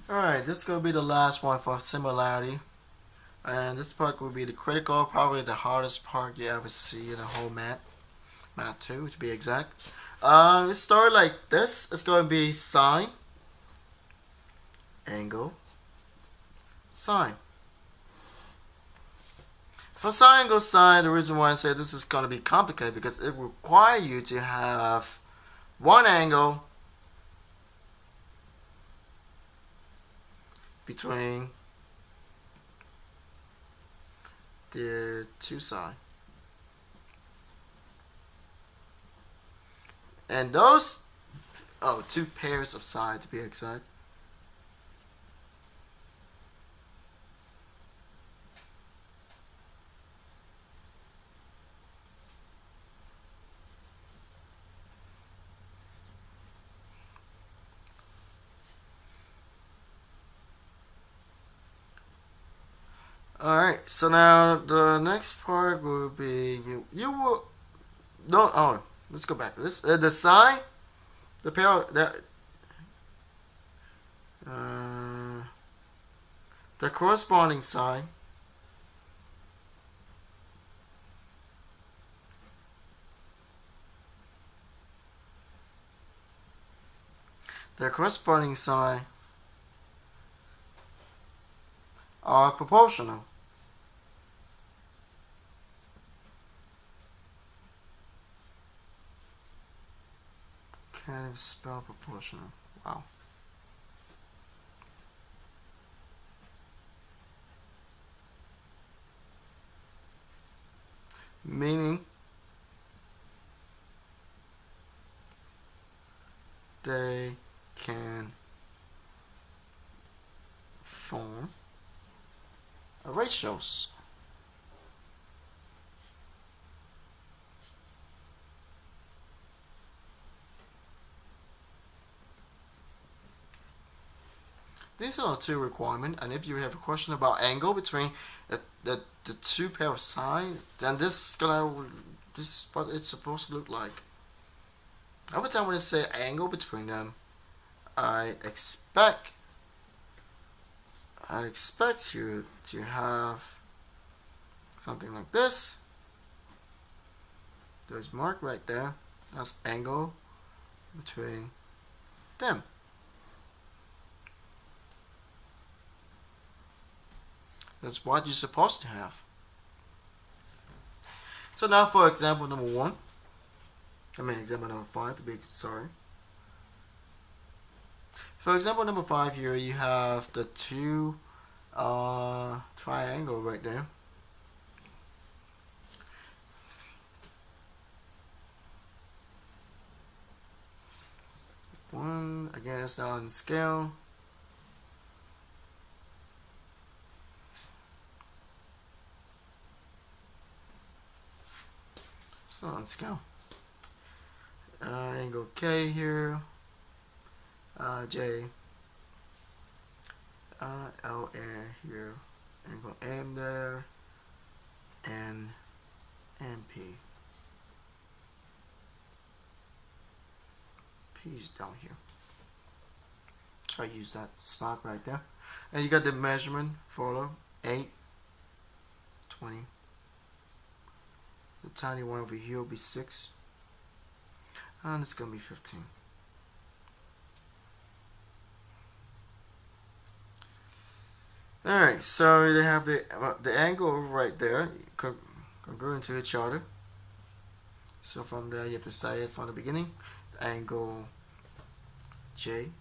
Alright, this is going to be the last one for similarity. And this part will be the critical, probably the hardest part you ever see in the whole math. Math 2 to be exact. It started like this. It's going to be sine, angle, sine. For sine angle sine, the reason why I say this is going to be complicated because it requires you to have one angle between the two sides. And those, two pairs of sides to be exact. Alright, so now the next part will be you will no let's go back to this the sine the pair the corresponding sine are proportional. Can't even spell proportional. Wow. Meaning they can form ratios. These are the two requirements, and if you have a question about angle between the two pair of sides, then this is what it's supposed to look like. Every time when I say angle between them, I expect you to have something like this. There's mark right there. That's angle between them. That's what you're supposed to have. So now for example number 1. Example number 5 to be sorry. For example number 5 here, you have the two triangle right there. One, again, it's on scale. It's not on scale. Angle K here. J. L here. Angle M there. N. And P. P is down here. Try to use that spot right there. And you got the measurement follow 8, 20. The tiny one over here will be 6. And it's going to be 15. Alright, so they have the angle right there, congruent to each other. So from there, you have to say it from the beginning. The angle J,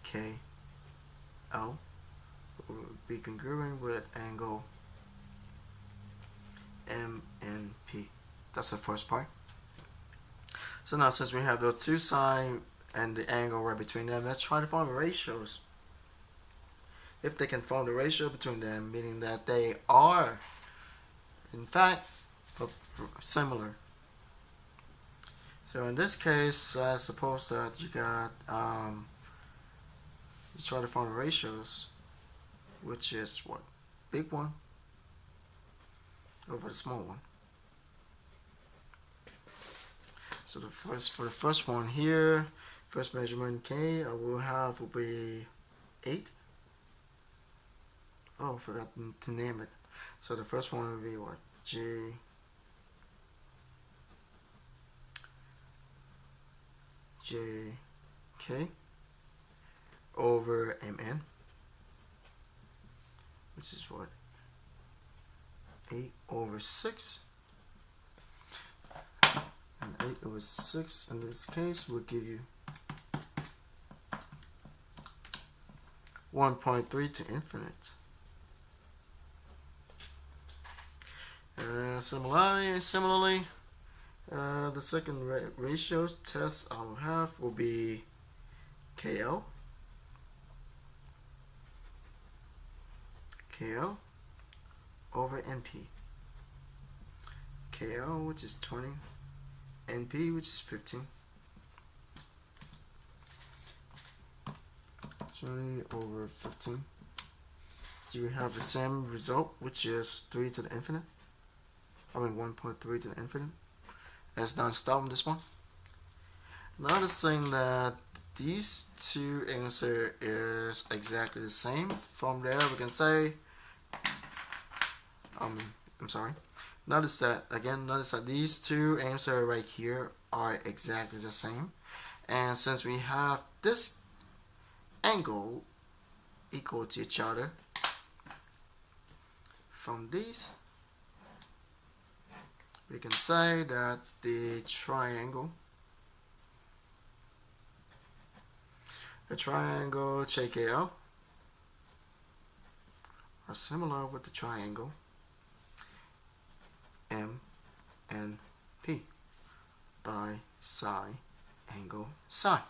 K, L will be congruent with angle M and P. That's the first part. So now since we have those two sides and the angle right between them, let's try to form the ratios. If they can form the ratio between them, meaning that they are in fact similar. So in this case, I suppose that you got you try to form the ratios, which is what? Big one over the small one. So for the first one here, First measurement K I will have will be 8. Oh, I forgot to name it. So the first one will be what? JK over MN, which is what? 8 over 6. And 8 over 6 in this case will give you 1.3 to infinite. Similarly, the second ratios test I will have will be KL over NP. KL, which is 20, NP, which is 15. 20 over 15. So we have the same result, which is 3 to the infinite. 1.3 to the infinite. Let's not stop on this one. Noticing that these two answers is exactly the same. From there we can say, notice that these two answers right here are exactly the same. And since we have this angle equal to each other, from these we can say that the triangle JKL are similar with the triangle MNP by psi angle psi.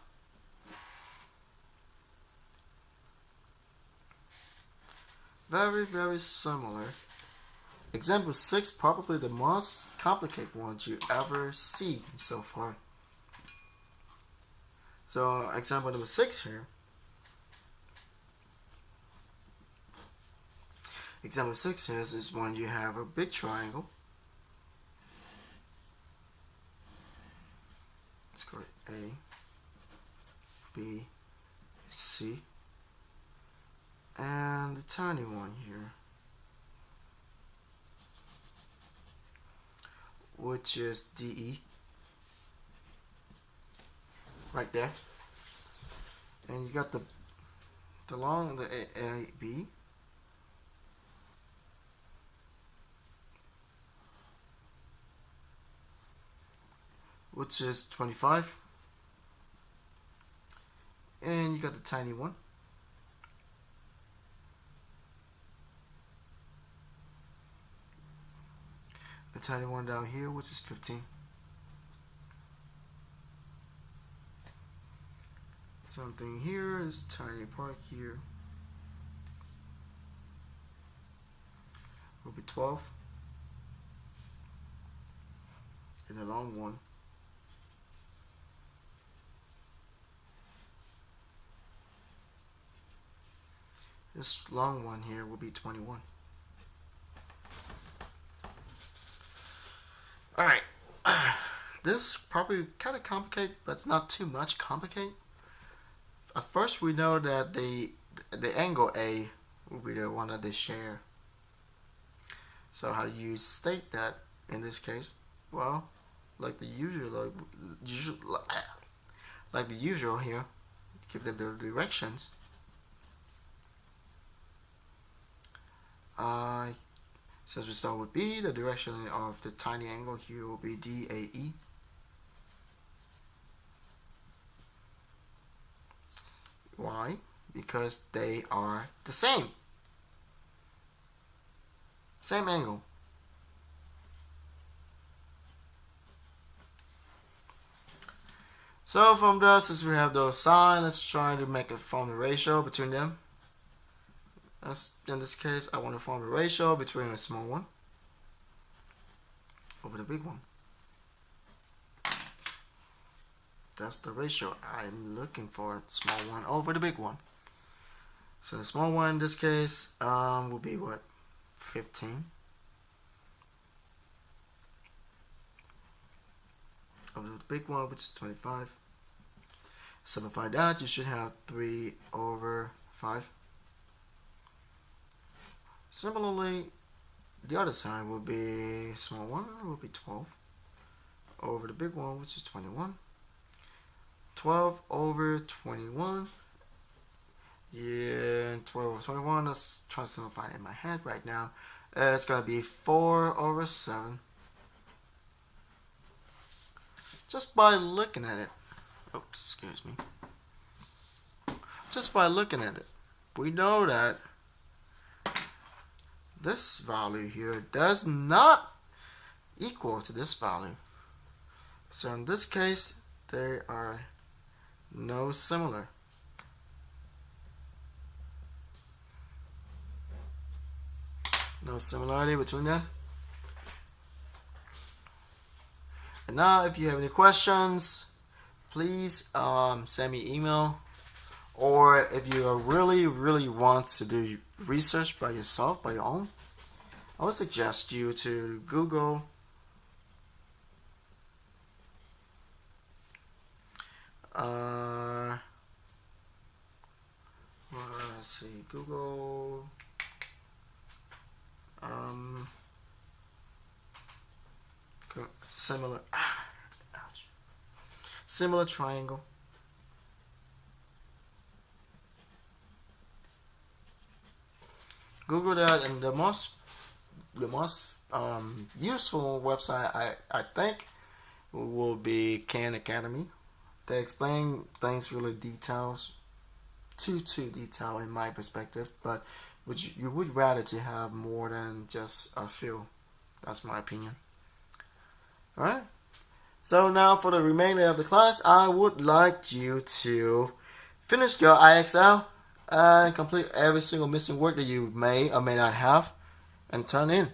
Very, very similar. Example 6, probably the most complicated one you ever see so far. So example number 6 here. Example 6 here is when you have a big triangle. Let's call it A, B, C, and the tiny one here, which is DE, right there. And you got the AB, which is 25, and you got the tiny one, down here, which is 15. Something here is tiny part here will be 12, and the long one here will be 21. Alright, this probably kind of complicated, but it's not too much complicated. At first we know that the angle A will be the one that they share. So how do you state that in this case? Well, like the usual here, give them the directions. Since we start with B, the direction of the tiny angle here will be DAE. Why? Because they are the same. Same angle. So from there, since we have those signs, let's try to make a form a ratio between them. In this case, I want to form a ratio between a small one over the big one. That's the ratio I'm looking for, small one over the big one. So the small one in this case will be what? 15 over the big one, which is 25. Simplify that, you should have 3 over 5. Similarly, the other side will be small one will be 12 over the big one, which is 21. 12 over 21. Yeah, 12 over 21. Let's try to simplify it in my head right now. It's going to be 4 over 7. Just by looking at it. Oops, excuse me. Just by looking at it, we know that this value here does not equal to this value. So in this case, there are no similar. No similarity between them. And now if you have any questions, please send me email, or if you really want to do research by yourself, by your own, I would suggest you to Google let's see, Google similar triangle. Google that, and the most useful website I think will be Khan Academy. They explain things really too detailed in my perspective, but you would rather to have more than just a few. That's my opinion. Alright? So now for the remainder of the class, I would like you to finish your IXL and complete every single missing work that you may or may not have and turn in.